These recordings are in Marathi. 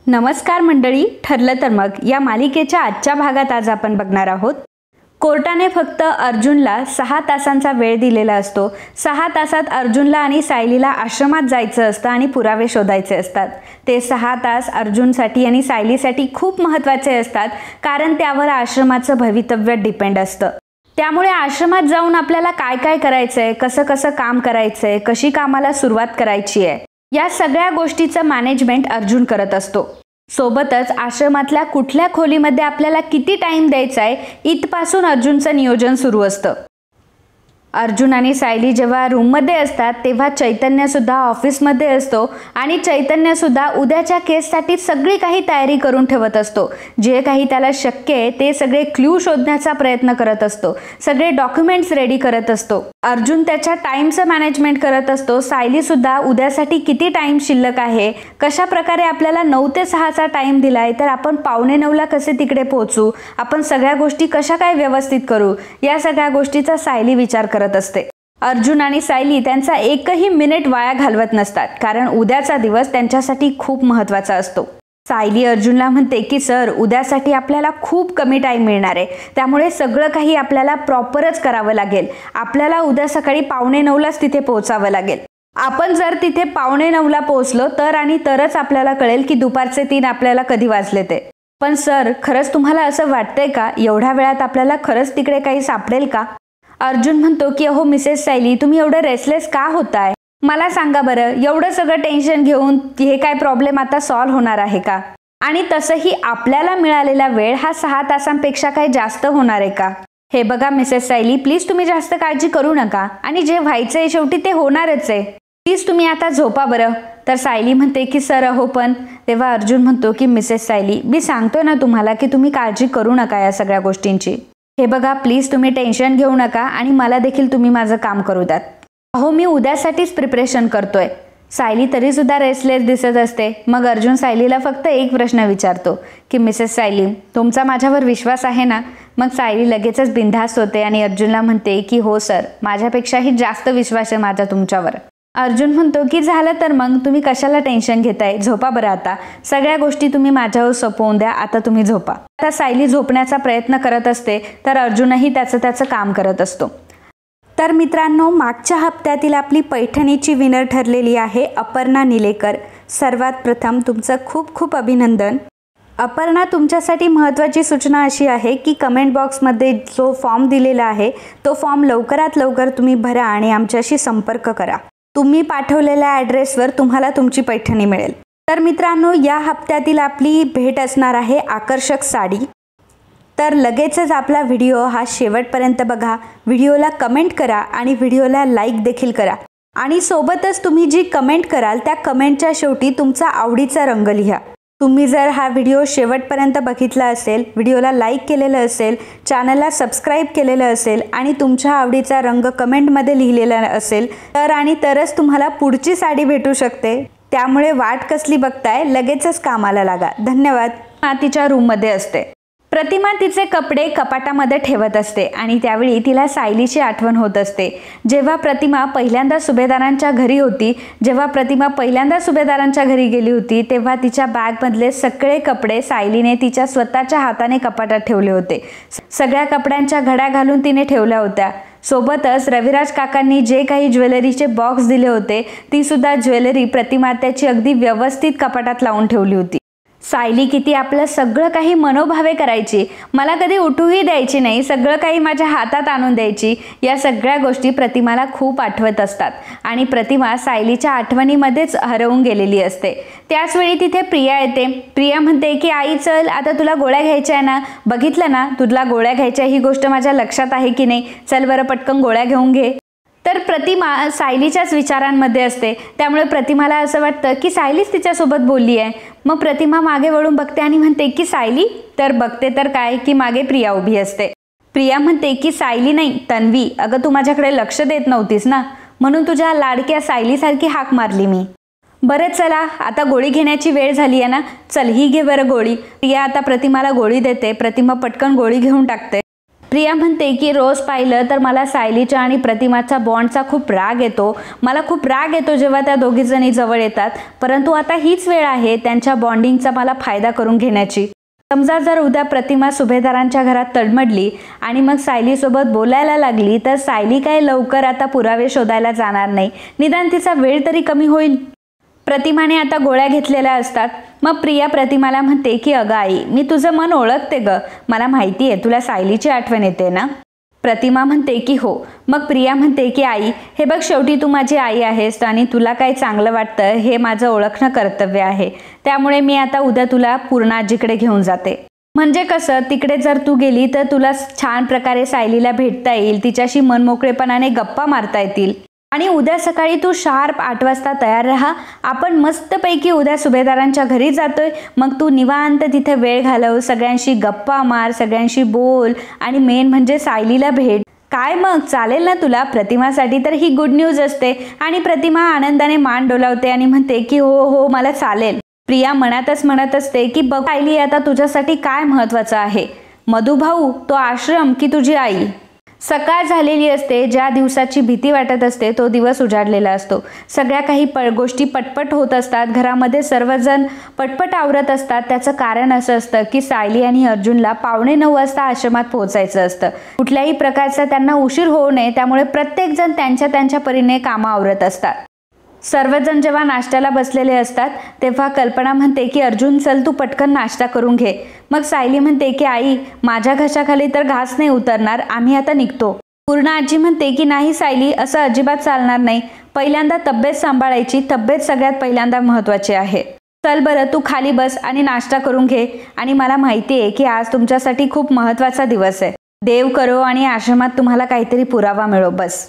नमस्कार मंडळी, ठरलं तर मग या मालिकेच्या आजच्या भागात आज आपण बघणार आहोत. कोर्टाने फक्त अर्जुनला 6 तासांचा वेळ दिलेला असतो. 6 तासात अर्जुनला आणि सायलीला आश्रमात जायचं असतं आणि पुरावे शोधायचे असतात. ते 6 तास अर्जुनसाठी आणि सायलीसाठी खूप महत्त्वाचे असतात, कारण त्यावर आश्रमाचं भवितव्य डिपेंड असतं. त्यामुळे आश्रमात जाऊन आपल्याला काय काय करायचंय, कसं कसं काम करायचंय, कशी कामाला सुरुवात करायची आहे, या सगळ्या गोष्टीचं मॅनेजमेंट अर्जुन करत असतो. सोबतच आश्रमातल्या कुठल्या खोलीमध्ये आपल्याला किती टाइम द्यायचा आहे इथपासून अर्जुनचं नियोजन सुरू असतं. अर्जुन आणि सायली जेव्हा रूममध्ये असतात तेव्हा चैतन्यसुद्धा ऑफिसमध्ये असतो आणि चैतन्यसुद्धा उद्याच्या केससाठी सगळी काही तयारी करून ठेवत असतो. जे काही त्याला शक्य आहे ते सगळे क्ल्यू शोधण्याचा प्रयत्न करत असतो. सगळे डॉक्युमेंट्स रेडी करत असतो. अर्जुन त्याच्या टाईमचं मॅनेजमेंट करत असतो. सायलीसुद्धा उद्यासाठी किती टाईम शिल्लक आहे, कशा प्रकारे आपल्याला 9 ते 6चा टाईम दिला आहे, तर आपण 8:45ला कसे तिकडे पोहोचू, आपण सगळ्या गोष्टी कशा काय व्यवस्थित करू, या सगळ्या गोष्टीचा सायली विचार करत असते. अर्जुन आणि सायली त्यांचा एकही मिनिट वाया घालवत नसतात, कारण उद्याचा दिवस त्यांच्यासाठी खूप महत्त्वाचा असतो. सायली अर्जुनला म्हणते की सर, उद्यासाठी आपल्याला खूप कमी टाईम मिळणार आहे, त्यामुळे सगळं काही आपल्याला प्रॉपरच करावं लागेल. आपल्याला उद्या सकाळी 8:45लाच तिथे पोहोचावं लागेल. आपण जर तिथे 8:45ला पोहोचलो तर आणि तरच आपल्याला कळेल की दुपारचे 3 आपल्याला कधी वाजले ते. पण सर, खरंच तुम्हाला असं वाटतंय का, एवढ्या वेळात आपल्याला खरंच तिकडे काही सापडेल का? अर्जुन म्हणतो की अहो मिसेस सायली, तुम्ही एवढं रेसलेस का होताय? मला सांगा बरं, एवढं सगळं टेन्शन घेऊन हे काय प्रॉब्लेम आता सॉल्व्ह होणार आहे का? आणि तसंही आपल्याला मिळालेला वेळ हा 6 तासांपेक्षा काही जास्त होणार आहे का? हे बघा मिसेस सायली, प्लीज तुम्ही जास्त काळजी करू नका, आणि जे व्हायचंय शेवटी ते होणारच आहे. प्लीज तुम्ही आता झोपा बरं. तर सायली म्हणते की सर अहो पण. तेव्हा अर्जुन म्हणतो की मिसेस सायली, मी सांगतोय ना तुम्हाला की तुम्ही काळजी करू नका या सगळ्या गोष्टींची. हे बघा प्लीज तुम्ही टेन्शन घेऊ नका आणि मला देखील तुम्ही माझं काम करू द्यात. अहो मी उद्यासाठीच प्रिपरेशन करतोय. सायली तरीसुद्धा रेसलेस दिसत असते. मग अर्जुन सायलीला फक्त एक प्रश्न विचारतो की मिसेस सायली, तुमचा माझ्यावर विश्वास आहे ना? मग सायली लगेचच बिनधास्त होते आणि अर्जुनला म्हणते की हो सर, माझ्यापेक्षाही जास्त विश्वास आहे माझा तुमच्यावर. अर्जुन म्हणतो की झालं तर मग, तुम्ही कशाला टेन्शन घेताय, झोपा बरं आता. सगळ्या गोष्टी तुम्ही माझ्यावर सोपवून द्या, आता तुम्ही झोपा. आता सायली झोपण्याचा प्रयत्न करत असते तर अर्जुनही त्याचं काम करत असतो. तर मित्रांनो, मागच्या हप्त्यातील आपली पैठणीची विनर ठरलेली आहे अपर्णा निलेकर. सर्वात प्रथम तुमचं खूप खूप अभिनंदन. अपर्णा, तुमच्यासाठी महत्त्वाची सूचना अशी आहे की कमेंट बॉक्समध्ये जो फॉर्म दिलेला आहे तो फॉर्म लवकरात लवकर तुम्ही भरा आणि आमच्याशी संपर्क करा. तुम्ही पाठवलेल्या ॲड्रेसवर तुम्हाला तुमची पैठणी मिळेल. तर मित्रांनो, या हप्त्यातील आपली भेट असणार आहे आकर्षक साडी. तर लगेचच आपला व्हिडिओ हा शेवटपर्यंत बघा, व्हिडिओला कमेंट करा आणि व्हिडिओला लाईक देखील करा. आणि सोबतच तुम्ही जी कमेंट कराल त्या कमेंटच्या शेवटी तुमचा आवडीचा रंग लिहा. तुम्ही जर हा व्हिडिओ शेवटपर्यंत बघितला असेल, व्हिडिओला लाईक केलेलं असेल, चॅनलला सबस्क्राईब केलेलं असेल आणि तुमच्या आवडीचा रंग कमेंटमध्ये लिहिलेला असेल तर आणि तरच तुम्हाला पुढची साडी भेटू शकते. त्यामुळे वाट कसली बघताय, लगेचच कामाला लागा. धन्यवाद. तिच्या रूममध्ये असते. प्रतिमा तिचे कपडे कपाटामध्ये ठेवत असते आणि त्यावेळी तिला सायलीची आठवण होत असते. जेव्हा प्रतिमा पहिल्यांदा सुभेदारांच्या घरी गेली होती तेव्हा तिच्या बॅगमधले सगळे कपडे सायलीने तिच्या स्वतःच्या हाताने कपाटात ठेवले होते. सगळ्या कपड्यांच्या घड्या घालून तिने ठेवल्या होत्या. सोबतच रविराज काकांनी जे काही ज्वेलरीचे बॉक्स दिले होते ती सुद्धा ज्वेलरी प्रतिमा त्याची अगदी व्यवस्थित कपाटात लावून ठेवली होती. सायली किती आपलं सगळं काही मनोभावे करायची, मला कधी उठूही द्यायची नाही, सगळं काही माझ्या हातात आणून द्यायची. या सगळ्या गोष्टी प्रतिमाला खूप आठवत असतात आणि प्रतिमा सायलीच्या आठवणीमध्येच हरवून गेलेली असते. त्याचवेळी तिथे प्रिया येते. प्रिया म्हणते की आई चल, आता तुला गोळ्या घ्यायच्या आहे ना, बघितलं ना तुला गोळ्या घ्यायच्या, ही गोष्ट माझ्या लक्षात आहे की नाही, चल बरं पटकन गोळ्या घेऊन घे. तर प्रतिमा सायलीच्याच विचारांमध्ये असते. त्यामुळे प्रतिमाला असं वाटतं की सायलीच तिच्यासोबत बोलली आहे. मग प्रतिमा मागे वळून बघते आणि म्हणते की सायली, तर बघते तर काय की मागे प्रिया उभी असते. प्रिया म्हणते की सायली नाही तन्वी, अगं तू माझ्याकडे लक्ष देत नव्हतीस ना, म्हणून तुझ्या लाडक्या सायलीसारखी हाक मारली मी. बरं चला, आता गोळी घेण्याची वेळ झाली आहे ना, चल ही घे बरं गोळी. प्रिया आता प्रतिमाला गोळी देते. प्रतिमा पटकन गोळी घेऊन टाकते. प्रिया म्हणते की रोज पाहिलं तर मला सायलीच्या आणि प्रतिमाचा बॉन्डचा खूप राग येतो. मला खूप राग येतो जेव्हा त्या दोघीजणी जवळ येतात. परंतु आता हीच वेळ आहे त्यांच्या बॉन्डिंगचा मला फायदा करून घेण्याची. समजा जर उद्या प्रतिमा सुभेदारांच्या घरात तडमडली आणि मग सायलीसोबत बोलायला लागली तर सायली काय लवकर आता पुरावे शोधायला जाणार नाही. निदान तिचा वेळ तरी कमी होईल. प्रतिमाने आता गोळ्या घेतलेल्या असतात. मग प्रिया प्रतिमाला म्हणते की अगं आई, मी तुझं मन ओळखते ग. मला माहिती आहे तुला सायलीची आठवण येते ना. प्रतिमा म्हणते की हो. मग प्रिया म्हणते की आई, हे बघ शेवटी तू माझी आई आहेस आणि तुला काय चांगलं वाटतं हे माझं ओळखणं कर्तव्य आहे. त्यामुळे मी आता उद्या तुला पूर्णा आजीकडे घेऊन जाते. म्हणजे कसं, तिकडे जर तू गेली तर तुला छान प्रकारे सायलीला भेटता येईल, तिच्याशी मनमोकळेपणाने गप्पा मारता येतील. आणि उद्या सकाळी तू शार्प 8 वाजता तयार राहा. आपण मस्तपैकी उद्या सुभेदारांच्या घरी जातोय. मग तू निवांत तिथे वेळ घालव, सगळ्यांशी गप्पा मार, सगळ्यांशी बोल आणि मेन म्हणजे सायलीला भेट. काय मग, चालेल ना तुला? प्रतिमासाठी तर ही गुड न्यूज असते. आणि प्रतिमा आनंदाने मान डोलावते आणि म्हणते की हो हो मला चालेल. प्रिया मनातच म्हणत असते की बघ सायली, आता तुझ्यासाठी काय महत्त्वाचं आहे, मधुभाऊ, तो आश्रम की तुझी आई? सकाळ झालेली असते. ज्या दिवसाची भीती वाटत असते तो दिवस उजाडलेला असतो. सगळ्या काही गोष्टी पटपट होत असतात. घरामध्ये सर्वजण पटपट आवरत असतात. त्याचं कारण असं असतं की सायली आणि अर्जुनला 8:45 वाजता आश्रमात पोहोचायचं असतं. कुठल्याही प्रकारचा त्यांना उशीर होऊ नये त्यामुळे प्रत्येकजण त्यांच्या त्यांच्या परीने कामं आवरत असतात. सर्वजण जेव्हा नाश्त्याला बसलेले असतात तेव्हा कल्पना म्हणते की अर्जुन, चल तू पटकन नाश्ता करून घे. मग सायली म्हणते की आई, माझ्या घशाखाली तर घास नाही उतरणार, आम्ही आता निघतो. पूर्णा आजी म्हणते की नाही सायली, असं अजिबात चालणार नाही. पहिल्यांदा तब्येत सांभाळायची, तब्येत सगळ्यात पहिल्यांदा महत्त्वाची आहे. चल बरं, तू खाली बस आणि नाश्ता करून घे. आणि मला माहिती आहे की आज तुमच्यासाठी खूप महत्त्वाचा दिवस आहे. देव करो आणि आश्रमात तुम्हाला काहीतरी पुरावा मिळो बस.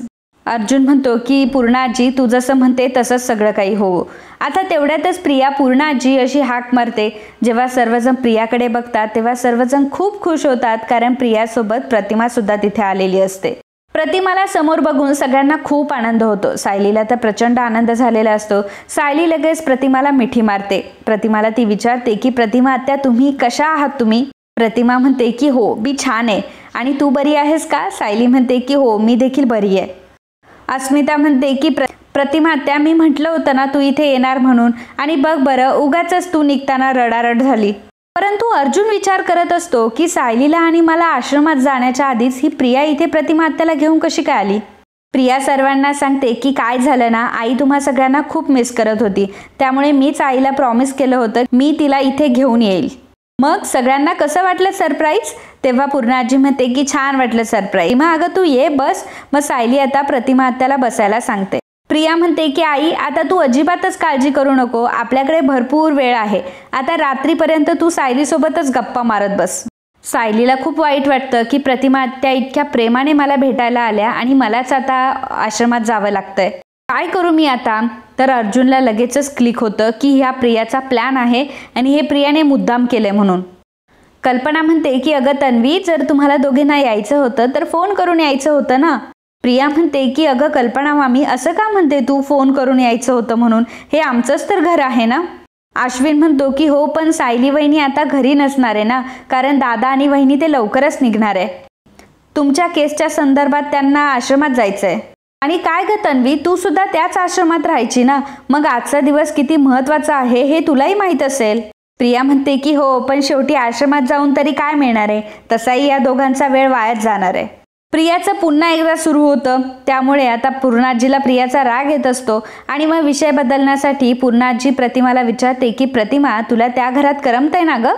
अर्जुन म्हणतो की पूर्णा आजी, तू जसं म्हणते तसंच सगळं काही हो. आता तेवढ्यातच प्रिया पूर्णा आजी अशी हाक मारते. जेव्हा सर्वजण प्रियाकडे बघतात तेव्हा सर्वजण खूप खुश होतात, कारण प्रियासोबत प्रतिमा सुद्धा तिथे आलेली असते. प्रतिमाला समोर बघून सगळ्यांना खूप आनंद होतो. सायलीला तर प्रचंड आनंद झालेला असतो. सायली लगेच प्रतिमाला मिठी मारते. प्रतिमाला ती विचारते की प्रतिमा आत्या, तुम्ही कशा आहात तुम्ही? प्रतिमा म्हणते की हो, मी छान आहे. आणि तू बरी आहेस का? सायली म्हणते की हो, मी देखील बरी आहे. अस्मिता म्हणते की प्रतिमा आत्या, मी म्हटलं होतं ना तू इथे येणार म्हणून, आणि बघ बरं, उगाचच तू निघताना रडारड झाली. परंतु अर्जुन विचार करत असतो की सायलीला आणि मला आश्रमात जाण्याच्या आधीच ही प्रिया इथे प्रतिमा आत्याला घेऊन कशी काय आली. प्रिया सर्वांना सांगते की काय झालं ना, आई तुम्हा सगळ्यांना खूप मिस करत होती. त्यामुळे मीच आईला प्रॉमिस केलं होतं मी तिला इथे घेऊन येईल. मग सगळ्यांना कसं वाटलं सरप्राईज? तेव्हा पूर्णा आजी म्हणते की छान वाटलं सरप्राईज. मग अगं तू ये बस. मग सायली आता प्रतिमा आत्याला बसायला सांगते. प्रिया म्हणते की आई, आता तू अजिबातच काळजी करू नको, आपल्याकडे भरपूर वेळ आहे. आता रात्रीपर्यंत तू सायलीसोबतच गप्पा मारत बस. सायलीला खूप वाईट वाटतं की प्रतिमा आत्या इतक्या प्रेमाने मला भेटायला आल्या आणि मलाच आता आश्रमात जावं लागतंय. काय करू मी आता? तर अर्जुनला लगेचच क्लिक होतं की ह्या प्रियाचा प्लॅन आहे आणि हे प्रियाने मुद्दाम केलंय म्हणून. कल्पना म्हणते की अगं तन्वी, जर तुम्हाला दोघींना यायचं होतं तर फोन करून यायचं होतं ना. प्रिया म्हणते की अगं कल्पना मामी, असं का म्हणते तू फोन करून यायचं होतं म्हणून? हे आमचंच तर घर आहे ना. अश्विन म्हणतो की हो, पण सायली वहिनी आता घरी नसणार आहे ना, कारण दादा आणि वहिनी ते लवकरच निघणार आहे. तुमच्या केसच्या संदर्भात त्यांना आश्रमात जायचंय. आणि काय ग तन्वी, तू सुद्धा त्याच आश्रमात राहायची ना, मग आजचा दिवस किती महत्त्वाचा आहे हे तुलाही माहीत असेल. प्रिया म्हणते की हो, पण शेवटी आश्रमात जाऊन तरी काय मिळणार आहे, तसाही या दोघांचा वेळ वायाच जाणार आहे. प्रियाचं पुन्हा एकदा सुरू होतं. त्यामुळे आता पूर्णाजीला प्रियाचा राग येत असतो आणि मग विषय बदलण्यासाठी पूर्णाजी प्रतिमाला विचारते की प्रतिमा, तुला त्या घरात करमतंय ना ग?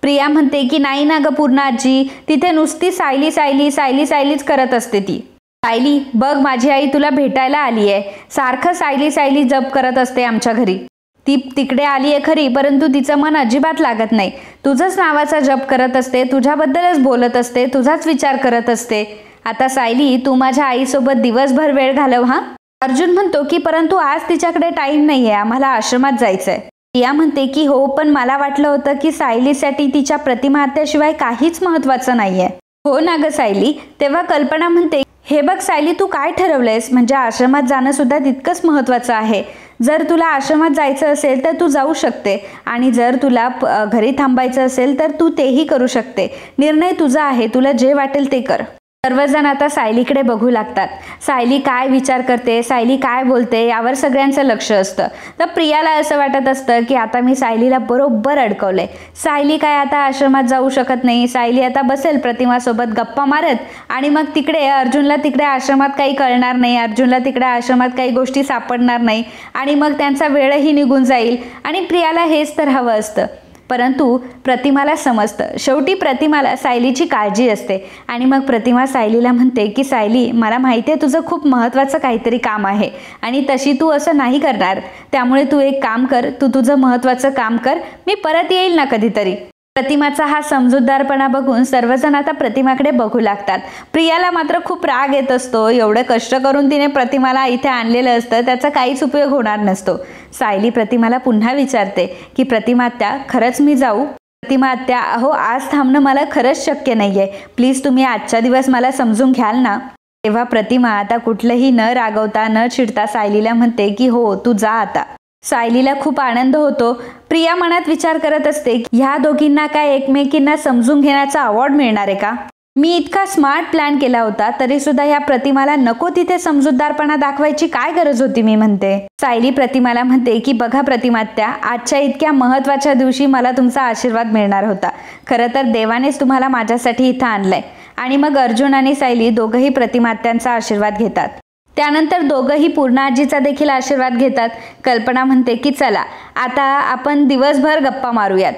प्रिया म्हणते की नाही ना ग पूर्णाजी, तिथे नुसती सायली सायली सायली सायलीच करत असते ती. सायली, बघ माझी आई तुला भेटायला आली आहे. सारखं सायली सायली जप करत असते आमच्या घरी. ती तिकडे आली आहे खरी, परंतु तिचं मन अजिबात लागत नाही. तुझंच नावाचा जप करत असते, तुझ्याबद्दलच बोलत असते, तुझाच विचार करत असते. आता सायली, तू माझ्या आईसोबत दिवसभर वेळ घालव हा. अर्जुन म्हणतो की परंतु आज तिच्याकडे टाईम नाही आहे, आम्हाला आश्रमात जायचंय. प्रिया म्हणते की हो, पण मला वाटलं होतं की सायलीसाठी तिच्या प्रतिमा आत्याशिवाय काहीच महत्त्वाचं नाहीये. हो ना ग सायली. तेव्हा कल्पना म्हणते, हे बघ सायली, तू काय ठरवलंयस? म्हणजे आश्रमात जाणं सुद्धा तितकंच महत्त्वाचं आहे. जर तुला आश्रमात जायचं असेल तर तू जाऊ शकते आणि जर तुला घरी थांबायचं असेल तर तू तेही करू शकते. निर्णय तुझा आहे, तुला जे वाटेल ते कर. सर्वजण आता सायलीकडे बघू लागतात. सायली काय विचार करते, सायली काय बोलते यावर सगळ्यांचं लक्ष असतं. तर प्रियाला असं वाटत असतं की आता मी सायलीला बरोबर अडकवलंय. सायली काय आता आश्रमात जाऊ शकत नाही. सायली आता बसेल प्रतिमासोबत गप्पा मारत आणि मग तिकडे अर्जुनला तिकडे आश्रमात काही कळणार नाही, अर्जुनला तिकडे आश्रमात काही गोष्टी सापडणार नाही आणि मग त्यांचा वेळही निघून जाईल आणि प्रियाला हेच तर हवं असतं. परंतु प्रतिमाला समजतं, शेवटी प्रतिमाला सायलीची काळजी असते आणि मग प्रतिमा सायलीला म्हणते की सायली, मला माहिती आहे तुझं खूप महत्त्वाचं काहीतरी काम आहे आणि तशी तू असं नाही करणार. त्यामुळे तू एक काम कर, तू तुझं महत्त्वाचं काम कर, मी परत येईल ना कधीतरी. प्रतिमाचा हा समजूतदारपणा बघून सर्वजण आता प्रतिमाकडे बघू लागतात. प्रियाला मात्र खूप राग येत असतो. एवढं कष्ट करून तिने प्रतिमाला इथे आणलेलं असतं, त्याचा काहीच उपयोग होणार नसतो. सायली प्रतिमाला पुन्हा विचारते की प्रतिमा आत्या, खरंच मी जाऊ? प्रतिमा आत्या, अहो आज थांबणं मला खरंच शक्य नाहीये, प्लीज तुम्ही आजच्या दिवस मला समजून घ्याल ना. तेव्हा प्रतिमा आता कुठलंही न रागवता न चिडता सायलीला म्हणते की हो तू जा आता. सायलीला खूप आनंद होतो. प्रिया मनात विचार करत असते ह्या दोघींना काय एकमेकींना समजून घेण्याचा अवॉर्ड मिळणार आहे का? मी इतका स्मार्ट प्लॅन केला होता तरी सुद्धा ह्या प्रतिमाला नको तिथे समजूतदारपणा दाखवायची काय गरज होती, मी म्हणते. सायली प्रतिमाला म्हणते की बघा प्रतिमात्या, आजच्या इतक्या महत्त्वाच्या दिवशी मला तुमचा आशीर्वाद मिळणार होता. खरं तर देवानेच तुम्हाला माझ्यासाठी इथं आणलंय. आणि मग अर्जुन आणि सायली दोघंही प्रतिमात्यांचा आशीर्वाद घेतात. त्यानंतर दोघंही पूर्णा आजीचा देखील आशीर्वाद घेतात. कल्पना म्हणते की चला आता आपण दिवसभर गप्पा मारूयात.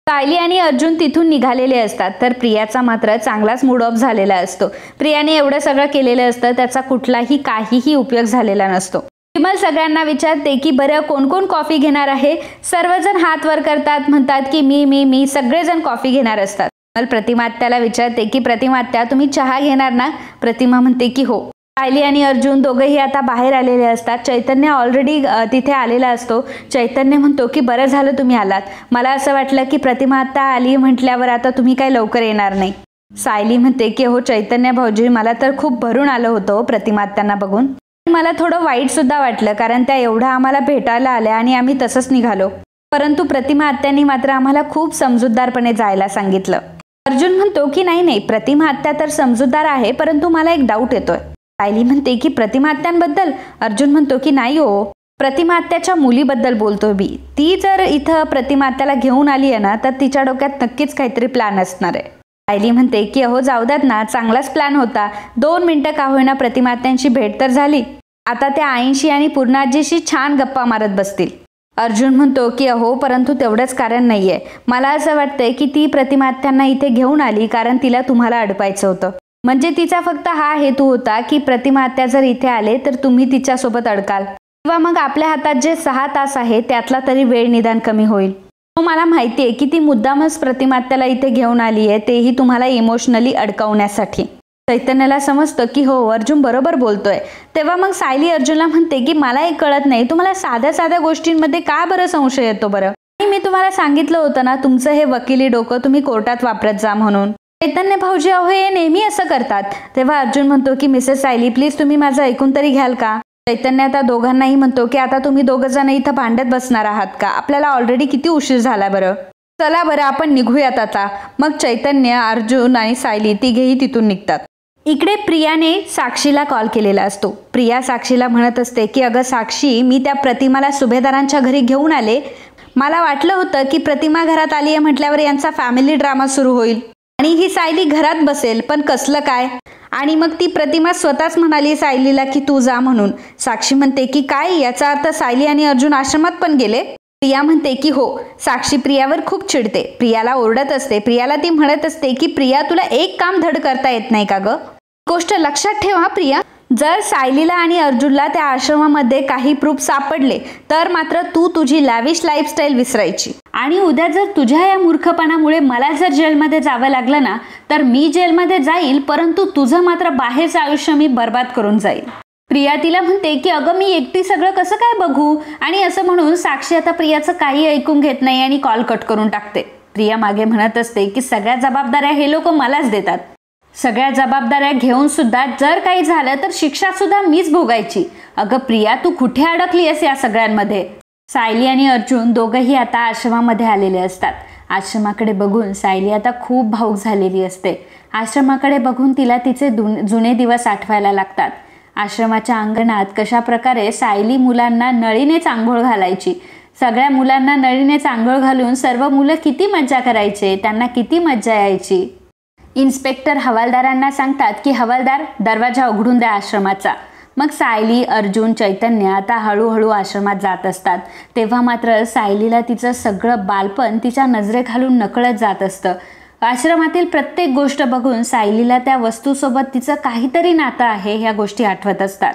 सायली आणि अर्जुन तिथून निघालेले असतात तर प्रियाचा मात्र चांगलाच मूड ऑफ झालेला असतो. प्रियाने एवढं सगळं केलेलं असतं, त्याचा कुठलाही काहीही उपयोग झालेला नसतो. विमल सगळ्यांना विचारते की बरं कोण कोण कॉफी घेणार आहे. सर्वजण हात वर करतात, म्हणतात की मी मी मी सगळेजण कॉफी घेणार असतात. विमल प्रतिमा आत्याला विचारते की प्रतिमा आत्या तुम्ही चहा घेणार ना? प्रतिमा म्हणते की हो. सायली आणि अर्जुन दोघंही आता बाहेर आलेले असतात. चैतन्य ऑलरेडी तिथे आलेला असतो. चैतन्य म्हणतो की बरं झालं तुम्ही आलात, मला असं वाटलं की प्रतिमा आत्ता आली म्हटल्यावर आता तुम्ही काय लवकर येणार नाही. सायली म्हणते की हो चैतन्य भाऊजी, मला तर खूप भरून आलं होतं प्रतिमा आत्यांना बघून. मला थोडं वाईट सुद्धा वाटलं कारण त्या एवढ्या आम्हाला भेटायला आल्या आणि आम्ही तसंच निघालो. परंतु प्रतिमा आत्यांनी मात्र आम्हाला खूप समजूतदारपणे जायला सांगितलं. अर्जुन म्हणतो की नाही नाही, प्रतिमा आत्या तर समजूतदार आहे, परंतु मला एक डाऊट येतोय. सायली म्हणते की प्रतिमा आत्यांबद्दल? अर्जुन म्हणतो की नाही हो, प्रतिमा आत्याच्या मुलीबद्दल बोलतोय मी. ती जर इथं प्रतिमा आत्याला घेऊन आली आहे ना तर तिच्या डोक्यात नक्कीच काहीतरी प्लॅन असणार आहे. सायली म्हणते की अहो जाऊ द्यात ना, चांगलाच प्लॅन होता. 2 मिनिटं का होईना प्रतिमा आत्यांची भेट तर झाली. आता त्या आईंशी आणि पूर्णाजीशी छान गप्पा मारत बसतील. अर्जुन म्हणतो की अहो परंतु तेवढंच कारण नाहीये. मला असं वाटतंय की ती प्रतिमा आत्यांना इथे घेऊन आली कारण तिला तुम्हाला अडवायचं होतं. म्हणजे तिचा फक्त हा हेतू होता की प्रतिमा आत्या जर इथे आले तर तुम्ही तिच्यासोबत अडकाल किंवा मग आपल्या हातात जे 6 तास आहे त्यातला तरी वेळ निदान कमी होईल. मला माहिती आहे की ती मुद्दामच प्रतिमा आत्याला इथे घेऊन आली आहे, तेही तुम्हाला इमोशनली अडकवण्यासाठी. चैतन्याला समजतं की हो अर्जुन बरोबर बोलतोय. तेव्हा मग सायली अर्जुनला म्हणते की मला एक कळत नाही, तुम्हाला साध्या साध्या गोष्टींमध्ये का बरं संशय येतो बरं? आणि मी तुम्हाला सांगितलं होतं ना तुमचं हे वकिली डोकं तुम्ही कोर्टात वापरत जा म्हणून. चैतन्य भाऊजी अहो हे नेहमी असं करतात. तेव्हा अर्जुन म्हणतो की मिसेस सायली प्लीज तुम्ही माझं ऐकून तरी घ्याल का? चैतन्य आता दोघांनाही म्हणतो की आता तुम्ही दोघं जण इथं भांडत बसणार आहात का? आपल्याला ऑलरेडी किती उशीर झाला बरं. चला बरं आपण निघूयात आता. मग चैतन्य, अर्जुन आणि सायली तिघेही तिथून निघतात. इकडे प्रियाने साक्षीला कॉल केलेला असतो. प्रिया साक्षीला म्हणत असते की अगं साक्षी, मी त्या प्रतिमाला सुभेदारांच्या घरी घेऊन आले. मला वाटलं होतं की प्रतिमा घरात आली आहे म्हटल्यावर यांचा फॅमिली ड्रामा सुरू होईल आणि ही सायली घरात बसेल, पण कसलं काय? आणि मग ती प्रतिमा स्वतःच म्हणाली सायलीला की तू जा म्हणून. साक्षी म्हणते की काय, याचा अर्थ सायली आणि अर्जुन आश्रमात पण गेले? प्रिया म्हणते की हो. साक्षी प्रियावर खूप चिडते, प्रियाला ओरडत असते. प्रियाला ती म्हणत असते की प्रिया तुला एक काम धड करता येत नाही का ग? गोष्ट लक्षात ठेवा प्रिया, जर सायलीला आणि अर्जुनला त्या आश्रमामध्ये काही प्रूफ सापडले तर मात्र तू तुझी लॅविश लाईफस्टाईल विसरायची. आणि उद्या जर तुझ्या या मूर्खपणामुळे मला जर जेलमध्ये जावं लागलं ना तर मी जेलमध्ये जाईल, परंतु तुझं मात्र बाहेरचं आयुष्य मी बर्बाद करून जाईल. प्रिया तिला म्हणते की अगं मी एकटी सगळं कसं काय बघू? आणि असं म्हणून साक्षी आता प्रियाचं काही ऐकून घेत नाही आणि कॉल कट करून टाकते. प्रिया मागे म्हणत असते की सगळ्या जबाबदाऱ्या हे लोक मलाच देतात. सगळ्या जबाबदाऱ्या घेऊन सुद्धा जर काही झालं तर शिक्षा सुद्धा मीच भोगायची. अगं प्रिया, तू कुठे अडकली आहेस या सगळ्यांमध्ये? सायली आणि अर्जुन दोघंही आता आश्रमामध्ये आलेले असतात. आश्रमाकडे बघून सायली आता खूप भावूक झालेली असते. आश्रमाकडे बघून तिला तिचे जुने दिवस आठवायला लागतात. आश्रमाच्या अंगणात कशा प्रकारे सायली मुलांना नळीनेच आंघोळ घालायची. सगळ्या मुलांना नळीनेच आंघोळ घालून सर्व मुलं किती मज्जा करायचे, त्यांना किती मज्जा यायची. इन्स्पेक्टर हवालदारांना सांगतात की हवालदार, दरवाजा उघडून द्या आश्रमाचा. मग सायली, अर्जुन, चैतन्य आता हळूहळू आश्रमात जात असतात. तेव्हा मात्र सायलीला तिचं सगळं बालपण तिच्या नजरेखालून नकळत जात असतं. आश्रमातील प्रत्येक गोष्ट बघून सायलीला त्या वस्तूसोबत तिचं काहीतरी नातं आहे ह्या गोष्टी आठवत असतात.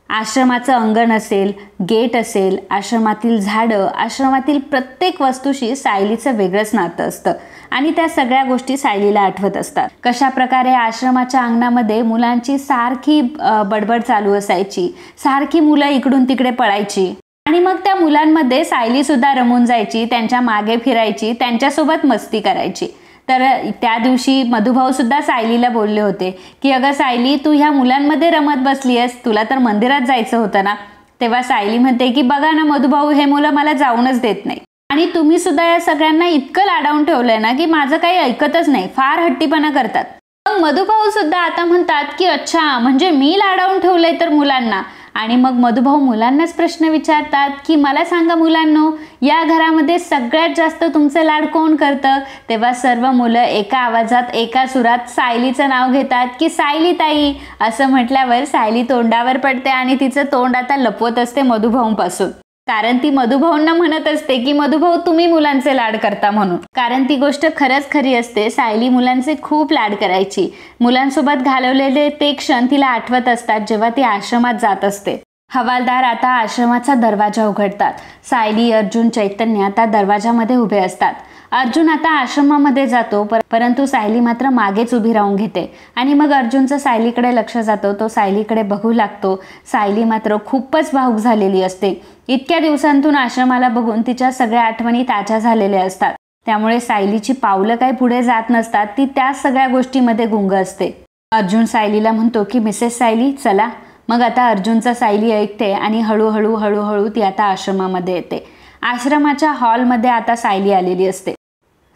आश्रमाचं अंगण असेल, गेट असेल, आश्रमातील झाडं, आश्रमातील प्रत्येक वस्तूशी सायलीचं वेगळंच नातं असतं आणि त्या सगळ्या गोष्टी सायलीला आठवत असतात. कशा प्रकारे आश्रमाच्या अंगणामध्ये मुलांची सारखी बडबड चालू असायची, सारखी मुलं इकडून तिकडे पळायची आणि मग त्या मुलांमध्ये सायली सुद्धा रमून जायची, त्यांच्या मागे फिरायची, त्यांच्यासोबत मस्ती करायची. तर त्या दिवशी मधुभाऊ सुद्धा सायलीला बोलले होते की अगं सायली, तू ह्या मुलांमध्ये रमत बसली आहेस, तुला तर मंदिरात जायचं होतं ना. तेव्हा सायली म्हणते की बघा ना मधुभाऊ, हे मुलं मला जाऊनच देत नाही आणि तुम्ही सुद्धा या सगळ्यांना इतकं लाडावून ठेवलंय ना की माझं काही ऐकतच नाही, फार हट्टीपणा करतात. मग मधुभाऊ सुद्धा आता म्हणतात की अच्छा, म्हणजे मी लाडावून ठेवलंय तर मुलांना. आणि मग मधुभाऊ मुलांनाच प्रश्न विचारतात की मला सांगा मुलांनो, या घरामध्ये सगळ्यात जास्त तुमचं लाड कोण करतं? तेव्हा सर्व मुलं एका आवाजात, एका सुरात सायलीचं नाव घेतात की सायली ताई. असं म्हटल्यावर सायली तोंडावर पडते आणि तिचं तोंड आता लपवत असते मधुभाऊंपासून. कारण ती मधुभाऊंना म्हणत असते की मधुभाऊ, तुम्ही मुलांचे लाड करता म्हणून. कारण ती गोष्ट खरंच खरी असते. सायली मुलांचे खूप लाड करायची. मुलांसोबत घालवलेले ते क्षण तिला आठवत असतात जेव्हा ती आश्रमात जात असते. हवालदार आता आश्रमाचा दरवाजा उघडतात. सायली, अर्जुन, चैतन्य आता दरवाजामध्ये उभे असतात. अर्जुन आता आश्रमामध्ये जातो, परंतु सायली मात्र मागेच उभी राहून घेते आणि मग अर्जुनचं सायलीकडे लक्ष जातं. तो सायलीकडे बघू लागतो. सायली मात्र खूपच भावूक झालेली असते. इतक्या दिवसांतून आश्रमाला बघून तिच्या सगळ्या आठवणी ताज्या झालेल्या असतात. त्यामुळे सायलीची पावलं काही पुढे जात नसतात. ती त्या सगळ्या गोष्टीमध्ये गुंग असते. अर्जुन सायलीला म्हणतो की मिसेस सायली चला. मग आता अर्जुनचा सायली ऐकते आणि हळूहळू ती आता आश्रमामध्ये येते. आश्रमाच्या हॉलमध्ये आता सायली आलेली असते.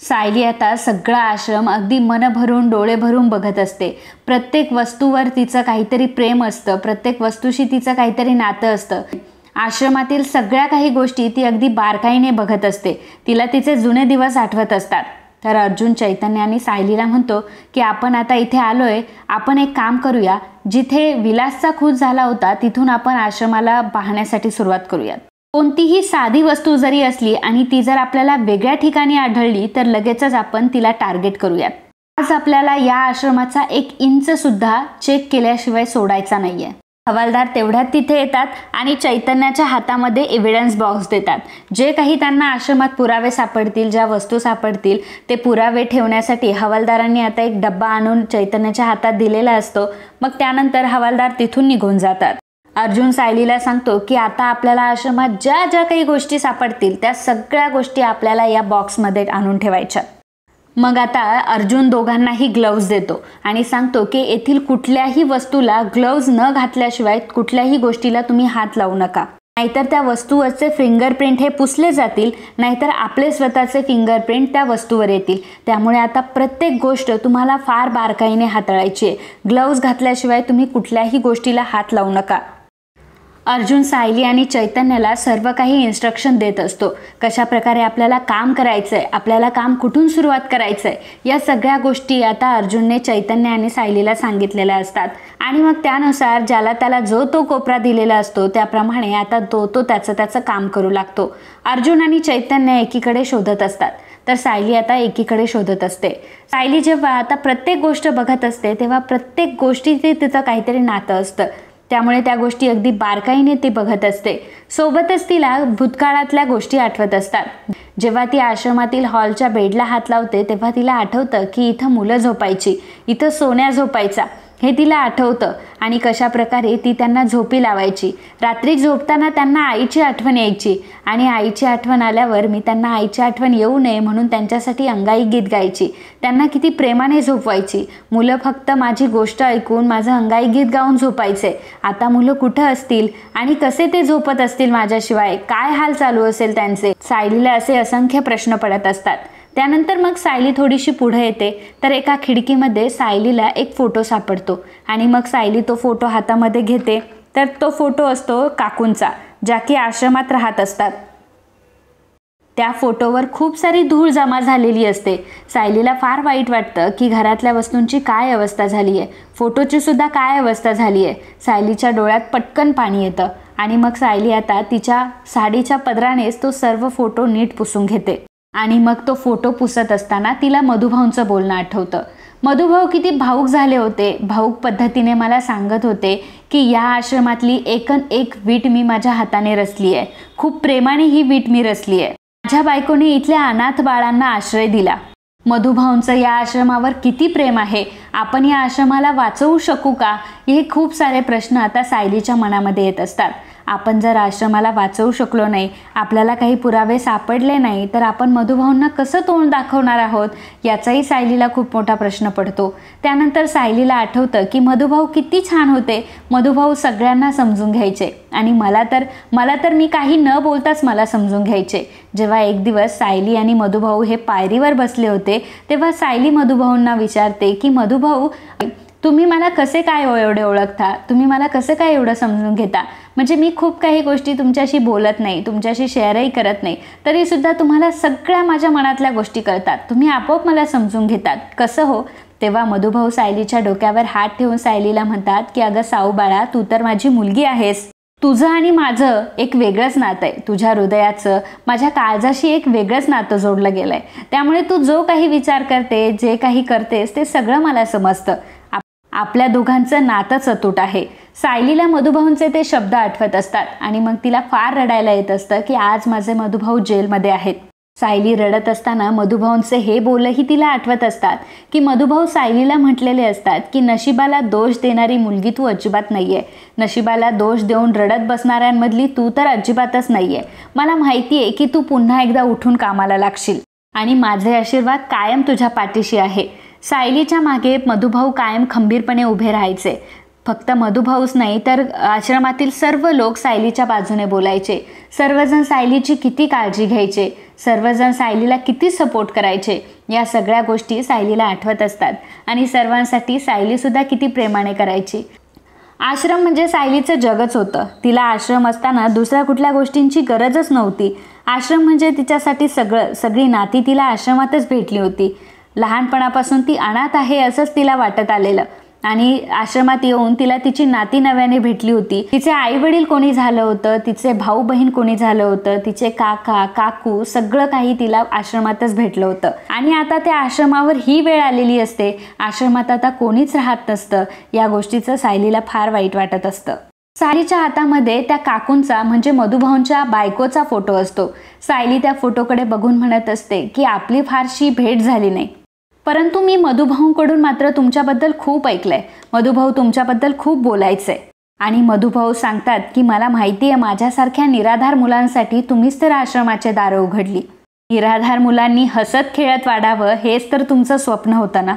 सायली आता सगळा आश्रम अगदी मन भरून, डोळे भरून बघत असते. प्रत्येक वस्तूवर तिचं काहीतरी प्रेम असतं, प्रत्येक वस्तूशी तिचं काहीतरी नातं असतं. आश्रमातील सगळ्या काही गोष्टी ती अगदी बारकाईने बघत असते. तिला तिचे जुने दिवस आठवत असतात. तर अर्जुन चैतन्य आणि सायलीला म्हणतो की आपण आता इथे आलोय, आपण एक काम करूया, जिथे विलासचा खून झाला होता तिथून आपण आश्रमाला पाहण्यासाठी सुरुवात करूयात. कोणतीही साधी वस्तू जरी असली आणि ती जर आपल्याला वेगळ्या ठिकाणी आढळली तर लगेचच आपण तिला टार्गेट करूयात. आज आपल्याला या आश्रमाचा 1 इंच सुद्धा चेक केल्याशिवाय सोडायचा नाहीये. हवालदार तेवढ्यात तिथे येतात आणि चैतन्याच्या हातामध्ये एव्हिडन्स बॉक्स देतात. जे काही त्यांना आश्रमात पुरावे सापडतील, ज्या वस्तू सापडतील, ते पुरावे ठेवण्यासाठी हवालदारांनी आता एक डब्बा आणून चैतन्याच्या हातात दिलेला असतो. मग त्यानंतर हवालदार तिथून निघून जातात. अर्जुन सायलीला सांगतो की आता आपल्याला आश्रमात ज्या ज्या काही गोष्टी सापडतील त्या सगळ्या गोष्टी आपल्याला या बॉक्समध्ये आणून ठेवायच्या. मग आता अर्जुन दोघांनाही ग्लव्ज देतो आणि सांगतो की येथील कुठल्याही वस्तूला ग्लव्ज न घातल्याशिवाय कुठल्याही गोष्टीला तुम्ही हात लावू नका. नाहीतर त्या वस्तूवरचे फिंगरप्रिंट हे पुसले जातील, नाहीतर आपले स्वतःचे फिंगरप्रिंट त्या वस्तूवर येतील. त्यामुळे आता प्रत्येक गोष्ट तुम्हाला फार बारकाईने हाताळायची आहे. ग्लव्ज घातल्याशिवाय तुम्ही कुठल्याही गोष्टीला हात लावू नका. अर्जुन सायली आणि चैतन्याला सर्व काही इन्स्ट्रक्शन देत असतो. कशा प्रकारे आपल्याला काम करायचंय, आपल्याला काम कुठून सुरुवात करायचंय, या सगळ्या गोष्टी आता अर्जुनने चैतन्य आणि सायलीला सांगितलेल्या असतात. आणि मग त्यानुसार ज्याला त्याला जो तो कोपरा दिलेला असतो त्याप्रमाणे आता तो त्याचं काम करू लागतो. अर्जुन आणि चैतन्य एकीकडे शोधत असतात तर सायली आता एकीकडे शोधत असते. सायली जेव्हा आता प्रत्येक गोष्ट बघत असते तेव्हा प्रत्येक गोष्टीचे तिचं काहीतरी नातं असतं. त्यामुळे त्या गोष्टी अगदी बारकाईने ती बघत असते. सोबतच तिला भूतकाळातल्या गोष्टी आठवत असतात. जेव्हा ती आश्रमातील हॉलच्या बेडला हात लावते तेव्हा तिला आठवतं की इथं मुलं झोपायची, इथं सोन्या झोपायचा. हे तिला आठवतं आणि कशा प्रकारे ती त्यांना झोपी लावायची. रात्री झोपताना त्यांना आईची आठवण यायची आणि आईची आठवण आल्यावर मी त्यांना आईची आठवण येऊ नये म्हणून त्यांच्यासाठी अंगाई गीत गायची. त्यांना किती प्रेमाने झोपवायची. मुलं फक्त माझी गोष्ट ऐकून माझं अंगाई गीत गाऊन झोपायचे. आता मुलं कुठं असतील आणि कसे ते झोपत असतील माझ्याशिवाय, काय हाल चालू असेल त्यांचे. सायलीला असे असंख्य प्रश्न पडत असतात. त्यानंतर मग सायली थोडीशी पुढे येते तर एका खिडकीमध्ये सायलीला एक फोटो सापडतो आणि मग सायली तो फोटो हातामध्ये घेते तर तो फोटो असतो काकूंचा, ज्या की आश्रमात राहत असतात. त्या फोटोवर खूप सारी धूळ जमा झालेली असते. सायलीला फार वाईट वाटतं की घरातल्या वस्तूंची काय अवस्था झाली आहे, फोटोची सुद्धा काय अवस्था झाली आहे. सायलीच्या डोळ्यात पटकन पाणी येतं आणि मग सायली आता तिच्या साडीच्या पदरानेच तो सर्व फोटो नीट पुसून घेते. आणि मग तो फोटो पुसत असताना तिला मधुभाऊंचं बोलणं आठवतं. मधुभाऊ किती भावूक झाले होते. भावूक पद्धतीने मला सांगत होते की या आश्रमातली एकन एक वीट मी माझ्या हाताने रचली आहे. खूप प्रेमाने ही वीट मी रचली आहे. माझ्या बायकोने इथल्या अनाथ बाळांना आश्रय दिला. मधुभाऊंचं या आश्रमावर किती प्रेम आहे. आपण या आश्रमाला वाचवू शकू का, हे खूप सारे प्रश्न आता सायलीच्या मनामध्ये येत असतात. आपण जर आश्रमाला वाचवू शकलो नाही, आपल्याला काही पुरावे सापडले नाही, तर आपण मधुभाऊंना कसं तोंड दाखवणार आहोत, याचाही सायलीला खूप मोठा प्रश्न पडतो. त्यानंतर सायलीला आठवतं की मधुभाऊ किती छान होते. मधुभाऊ सगळ्यांना समजून घ्यायचे आणि मला तर मी काही न बोलताच मला समजून घ्यायचे. जेव्हा एक दिवस सायली आणि मधुभाऊ हे पायरीवर बसले होते तेव्हा सायली मधुभाऊंना विचारते की मधुभाऊ, तुम्ही मला कसे काय एवढे ओळखता, तुम्ही मला कसं काय एवढं समजून घेता. म्हणजे मी खूप काही गोष्टी तुमच्याशी बोलत नाही, तुमच्याशी शेअरही करत नाही, तरीसुद्धा तुम्हाला सगळ्या माझ्या मनातल्या गोष्टी कळतात. तुम्ही आपोआप मला समजून घेतात, कसं हो. तेव्हा मधुभाऊ सायलीच्या डोक्यावर हात ठेवून सायलीला म्हणतात की अगं साऊ बाळा, तू तर माझी मुलगी आहेस. तुझं आणि माझं एक वेगळंच नातं आहे. तुझ्या हृदयाचं माझ्या काळजाशी एक वेगळंच नातं जोडलं गेलं आहे. त्यामुळे तू जो काही विचार करते, जे काही करतेस, ते सगळं मला समजतं. आपल्या दोघांचं नातंच अतूट आहे. सायलीला मधुभाऊंचे ते शब्द आठवत असतात आणि मग तिला फार रडायला येत असतं की आज माझे मधुभाऊ जेलमध्ये आहेत. सायली रडत असताना मधुभाऊंचे हे बोलही तिला आठवत असतात की मधुभाऊ सायलीला म्हटलेले असतात की नशिबाला दोष देणारी मुलगी तू अजिबात नाहीये. नशिबाला दोष देऊन रडत बसणाऱ्यांमधली तू तर अजिबातच नाहीये. मला माहिती आहे की तू पुन्हा एकदा उठून कामाला लागशील आणि माझे आशीर्वाद कायम तुझ्या पाठीशी आहे. सायलीच्या मागे मधुभाऊ कायम खंबीरपणे उभे राहायचे. फक्त मधुभाऊच नाही तर आश्रमातील सर्व लोक सायलीच्या बाजूने बोलायचे. सर्वजण सायलीची किती काळजी घ्यायचे, सर्वजण सायलीला किती सपोर्ट करायचे, या सगळ्या गोष्टी सायलीला आठवत असतात. आणि सर्वांसाठी सायलीसुद्धा किती प्रेमाने करायची. आश्रम म्हणजे सायलीचं जगच होतं. तिला आश्रम असताना दुसऱ्या कुठल्या गोष्टींची गरजच नव्हती. आश्रम म्हणजे तिच्यासाठी सगळी नाती तिला आश्रमातच भेटली होती. लहानपणापासून ती अनाथ आहे असंच तिला वाटत आलेलं आणि आश्रमात येऊन तिला तिची नाती नव्याने भेटली होती. तिचे आई वडील कोणी झालं होतं, तिचे भाऊ बहीण कोणी झालं होतं, तिचे काका काकू सगळं काही तिला आश्रमातच भेटलं होतं. आणि आता त्या आश्रमावर ही वेळ आलेली असते, आश्रमात आता कोणीच राहत नसतं. या गोष्टीचं सायलीला फार वाईट वाटत असतं. सायलीच्या हातामध्ये त्या काकूंचा म्हणजे मधुभाऊंच्या बायकोचा फोटो असतो. सायली त्या फोटोकडे बघून म्हणत असते की आपली फारशी भेट झाली नाही, परंतु मी मधुभाऊंकडून मात्र तुमच्याबद्दल खूप ऐकलंय. मधुभाऊ तुमच्याबद्दल खूप बोलायचंय. आणि मधुभाऊ सांगतात की मला माहिती आहे माझ्यासारख्या निराधार मुलांसाठी तुम्हीच तर आश्रमाचे दारं उघडली. निराधार मुलांनी हसत खेळत वाढावं हेच तर तुमचं स्वप्न होतं ना.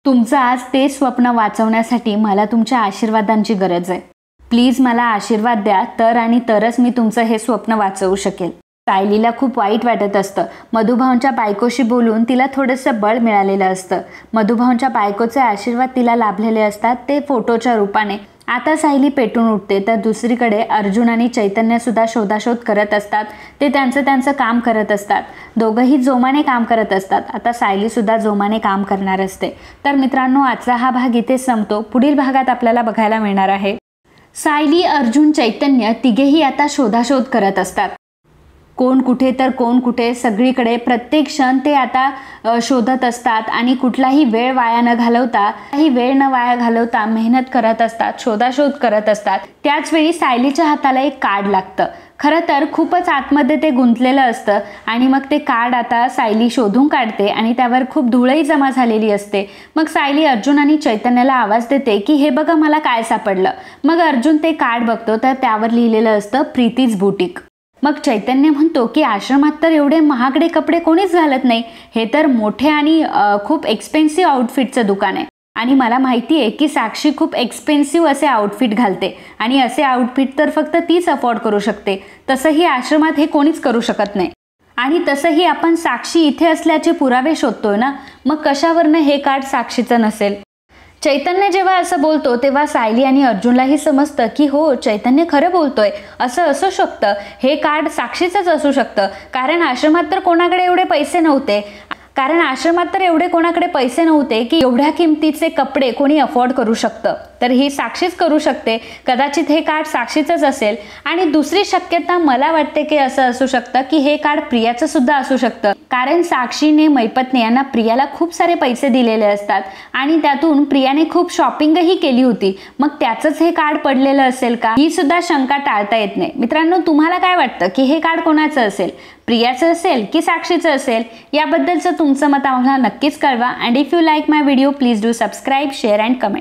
तुमचं आज ते स्वप्न वाचवण्यासाठी मला तुमच्या आशीर्वादांची गरज आहे. प्लीज मला आशीर्वाद द्या, तर आणि तरच मी तुमचं हे स्वप्न वाचवू शकेल. सायलीला खूप वाईट वाटत असतं. मधुभाऊंच्या बायकोशी बोलून तिला थोडंसं बळ मिळालेलं असतं. मधुभाऊंच्या बायकोचे आशीर्वाद तिला लाभलेले असतात ते फोटोच्या रूपाने. आता सायली पेटून उठते तर दुसरीकडे अर्जुन आणि चैतन्यसुद्धा शोधाशोध करत असतात. ते त्यांचं काम करत असतात. दोघंही जोमाने काम करत असतात. आता सायलीसुद्धा जोमाने काम करणार असते. तर मित्रांनो, आजचा हा भाग इथे संपतो. पुढील भागात आपल्याला बघायला मिळणार आहे सायली, अर्जुन, चैतन्य तिघेही आता शोधाशोध करत असतात. कोण कुठे तर कोण कुठे, सगळीकडे प्रत्येक क्षण ते आता शोधत असतात आणि कुठलाही वेळ वाया न घालवता मेहनत करत असतात, शोधाशोध करत असतात. त्याच वेळी सायलीच्या हाताला एक कार्ड लागतं. खरं तर खूपच आतमध्ये ते गुंतलेलं असतं आणि मग ते कार्ड आता सायली शोधून काढते आणि त्यावर खूप धूळही जमा झालेली असते. मग सायली अर्जुन आणि चैतन्याला आवाज देते की हे बघा मला काय सापडलं. मग अर्जुन ते कार्ड बघतो तर त्यावर लिहिलेलं असतं प्रीतीज बुटीक. मग चैतन्य म्हणतो की आश्रमात तर एवढे महागडे कपडे कोणीच घालत नाही, हे तर मोठे आणि खूप एक्सपेन्सिव्ह आउटफिटचं दुकान आहे आणि मला माहिती आहे की साक्षी खूप एक्सपेन्सिव्ह असे आउटफिट घालते आणि असे आउटफिट तर फक्त तीच अफोर्ड करू शकते. तसंही आश्रमात हे कोणीच करू शकत नाही आणि तसंही आपण साक्षी इथे असल्याचे पुरावे शोधतोय ना, मग कशावरनं हे कार्ड साक्षीचं नसेल. चैतन्य जेव्हा असं बोलतो तेव्हा सायली आणि अर्जुनलाही समजतं की हो चैतन्य खरं बोलतोय, असं असू शकतं, हे कार्ड साक्षीचंच असू शकतं. कारण आश्रमात तर कोणाकडे एवढे पैसे नव्हते की एवढ्या किमतीचे कपडे कोणी अफोर्ड करू शकतं. तर ही साक्षीच करू शकते. कदाचित हे कार्ड साक्षीचंच असेल. आणि दुसरी शक्यता मला वाटते की असं असू शकतं की हे कार्ड प्रियाचं सुद्धा असू शकतं. कारण साक्षीने मैपतने यांना प्रियाला खूप सारे पैसे दिलेले असतात आणि त्यातून प्रियाने खूप शॉपिंगही केली होती. मग त्याचंच हे कार्ड पडलेलं असेल का, ही सुद्धा शंका टाळता येत नाही. मित्रांनो, तुम्हाला काय वाटतं की हे कार्ड कोणाचं असेल, प्रियाचं असेल की साक्षीचं असेल? याबद्दलचं तुमचं मत आम्हाला नक्कीच कळवा. And if you like my video please do subscribe, share and comment.